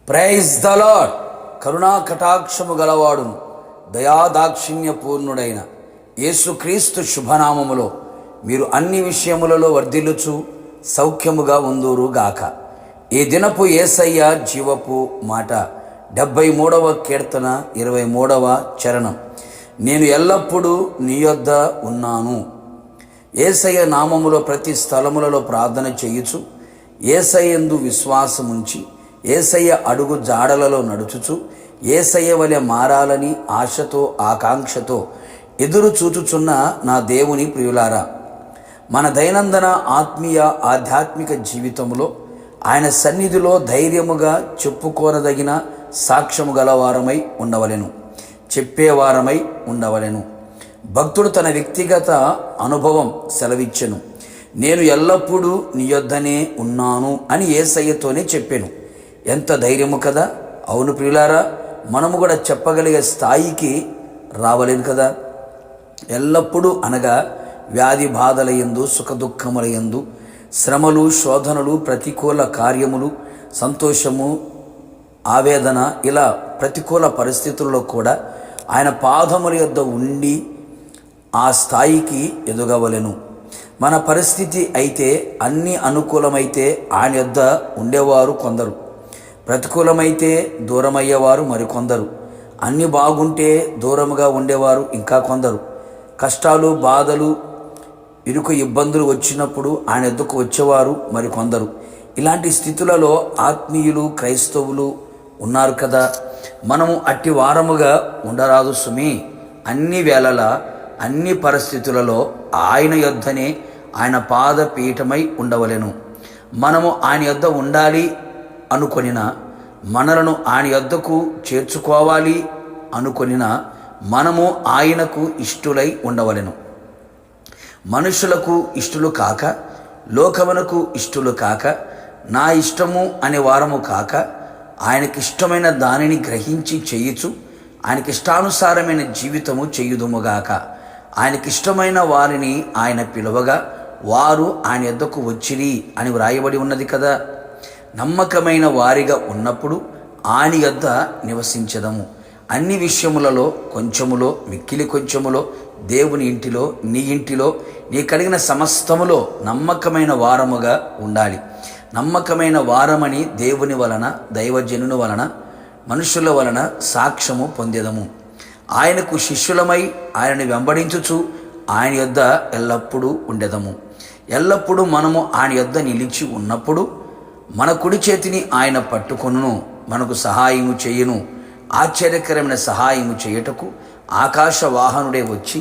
Praise the lord. కరుణా కటాక్షము గలవాడును దయాదాక్షిణ్య పూర్ణుడైన యేసుక్రీస్తు శుభనామములో మీరు అన్ని విషయములలో వర్ధిల్లుచు సౌఖ్యముగా ఉందురుగాక. ఈ దినపు యేసయ్య జీవపు మాట 73వ కీర్తన 23వ చరణం. నేను ఎల్లప్పుడూ నీ యొద్ద ఉన్నాను. యేసయ్య నామములో ప్రతి స్థలములలో ప్రార్థన చేయుచు, యేసయ్యందు విశ్వాసముంచి, యేసయ్య అడుగు జాడలలో నడుచుచు, యేసయ్య వలె మారాలని ఆశతో ఆకాంక్షతో ఎదురు చూచుచున్న నా దేవుని ప్రియులారా, మన దైనందిన ఆత్మీయ ఆధ్యాత్మిక జీవితంలో ఆయన సన్నిధిలో ధైర్యముగా చెప్పుకోనదగిన సాక్ష్యము గలవారమై ఉండవలెను, చెప్పేవారమై ఉండవలెను. భక్తుడు తన వ్యక్తిగత అనుభవం సెలవిచ్చెను. నేను ఎల్లప్పుడూ నీ యొద్దనే ఉన్నాను అని యేసయ్యతోనే చెప్పాను. ఎంత ధైర్యము కదా. అవును ప్రియులారా, మనము కూడా చెప్పగలిగే స్థాయికి రావలేను కదా. ఎల్లప్పుడూ అనగా వ్యాధి బాధల యందు, సుఖదుఖముల యందు, శ్రమలు, శోధనలు, ప్రతికూల కార్యములు, సంతోషము, ఆవేదన, ఇలా ప్రతికూల పరిస్థితుల్లో కూడా ఆయన పాదముల యొద్ద ఉండి ఆ స్థాయికి ఎదగవలెను. మన పరిస్థితి అయితే అన్ని అనుకూలమైతే ఆయన యొద్ద ఉండేవారు కొందరు, ప్రతికూలమైతే దూరమయ్యేవారు మరికొందరు, అన్ని బాగుంటే దూరముగా ఉండేవారు ఇంకా కొందరు, కష్టాలు, బాధలు, ఇరుకు ఇబ్బందులు వచ్చినప్పుడు ఆయన యొద్దకు వచ్చేవారు మరికొందరు. ఇలాంటి స్థితులలో ఆత్మీయులు, క్రైస్తవులు ఉన్నారు కదా. మనము అట్టి వారముగా ఉండరాదు సుమి. అన్ని వేళలా, అన్ని పరిస్థితులలో ఆయన యొద్దనే, ఆయన పాదపీఠమై ఉండవలెను. మనము ఆయన యొద్ద ఉండాలి అనుకొనిన, మనలను ఆయన యొద్దకు చేర్చుకోవాలి అనుకొనిన, మనము ఆయనకు ఇష్టులై ఉండవలెను. మనుషులకు ఇష్టులు కాక, లోకమునకు ఇష్టులు కాక, నా ఇష్టము అనే వారము కాక, ఆయనకిష్టమైన దానిని గ్రహించి చేయుచు, ఆయనకిష్టానుసారమైన జీవితము చేయుదుముగాక. ఆయనకిష్టమైన వారిని ఆయన పిలువగా వారు ఆయన యొద్దకు వచ్చిరి అని వ్రాయబడి ఉన్నది కదా. నమ్మకమైన వారిగా ఉన్నప్పుడు ఆయన యొద్ద నివసించదము. అన్ని విషయములలో కొంచెములో, మిక్కిలి కొంచెములో, దేవుని ఇంటిలో, నీ ఇంటిలో, నీ కలిగిన సమస్తములో నమ్మకమైన వారముగా ఉండాలి. నమ్మకమైన వారమని దేవుని వలన, దైవజనుని వలన, మనుషుల వలన సాక్ష్యము పొందేదము. ఆయనకు శిష్యులమై ఆయనను వెంబడించుచు ఆయన యొద్ద ఎల్లప్పుడూ ఉండేదము. ఎల్లప్పుడూ మనము ఆయన యొద్ద నిలిచి ఉన్నప్పుడు మన కుడి చేతిని ఆయన పట్టుకొనును, మనకు సహాయము చేయును. ఆశ్చర్యకరమైన సహాయము చేయుటకు ఆకాశ వాహనుడే వచ్చి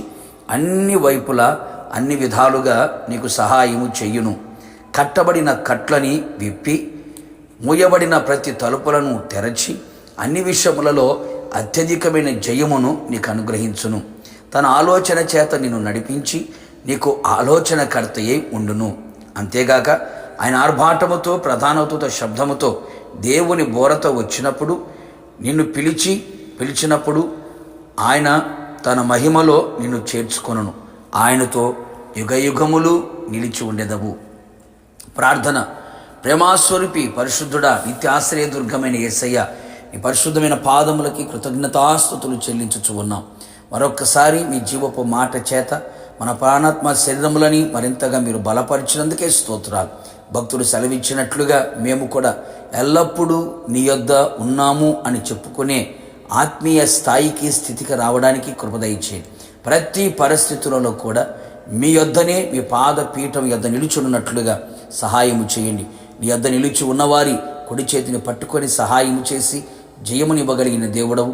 అన్ని వైపులా, అన్ని విధాలుగా నీకు సహాయము చెయ్యును. కట్టబడిన కట్లని విప్పి, మూయబడిన ప్రతి తలుపులను తెరచి, అన్ని విషయములలో అత్యధికమైన జయమును నీకు అనుగ్రహించును. తన ఆలోచన చేత నిన్ను నడిపించి నీకు ఆలోచనకర్తయే ఉండును. అంతేగాక ఆయన ఆర్భాటముతో, ప్రధానతతో, శబ్దముతో, దేవుని బోరతో వచ్చినప్పుడు, నిన్ను పిలిచినప్పుడు ఆయన తన మహిమలో నిన్ను చేర్చుకొనును. ఆయనతో యుగయుగములు నిలిచి ఉండెదవు. ప్రార్థన. ప్రేమాస్వరూపి, పరిశుద్ధుడా, నిత్యాశ్రయ దుర్గమైన యేసయ్య, నీ పరిశుద్ధమైన పాదములకి కృతజ్ఞతాస్తుతులు చెల్లించుచు ఉన్నాం. మరొక్కసారి మీ జీవపు మాట చేత మన ప్రాణాత్మ శరీరములని మరింతగా మీరు బలపరిచినందుకే స్తోత్రాలు. భక్తుడు సెలవిచ్చినట్లుగా మేము కూడా ఎల్లప్పుడూ నీ యొద్ద ఉన్నాము అని చెప్పుకునే ఆత్మీయ స్థాయికి, స్థితికి రావడానికి కృప దయచేయండి. ప్రతి పరిస్థితులలో కూడా మీ యొద్దనే, మీ పాదపీఠం యొద్ద నిలుచున్నట్లుగా సహాయము చేయండి. నీ యొద్ద నిలిచి ఉన్నవారి కుడి చేతిని పట్టుకొని సహాయము చేసి జయమునివ్వగలిగిన దేవుడవు,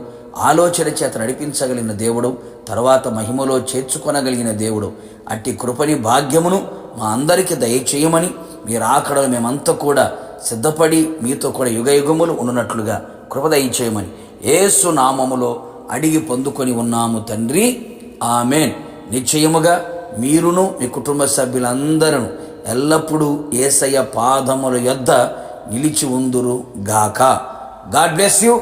ఆలోచన చేత నడిపించగలిగిన దేవుడవు, తర్వాత మహిమలో చేర్చుకొనగలిగిన దేవుడవు. అట్టి కృపని, భాగ్యమును మా అందరికీ దయచేయమని, మీరు ఆకడలు మేమంతా కూడా సిద్ధపడి మీతో కూడా యుగయుగములు ఉన్నట్లుగా కృప దయచేయమని యేసు నామములో అడిగి పొందుకొని ఉన్నాము తండ్రి, ఆమేన్. నిశ్చయముగా మీరును మీ కుటుంబ సభ్యులందరూ ఎల్లప్పుడూ యేసయ్య పాదముల యొద్ద నిలిచి ఉందురు గాక. God bless you.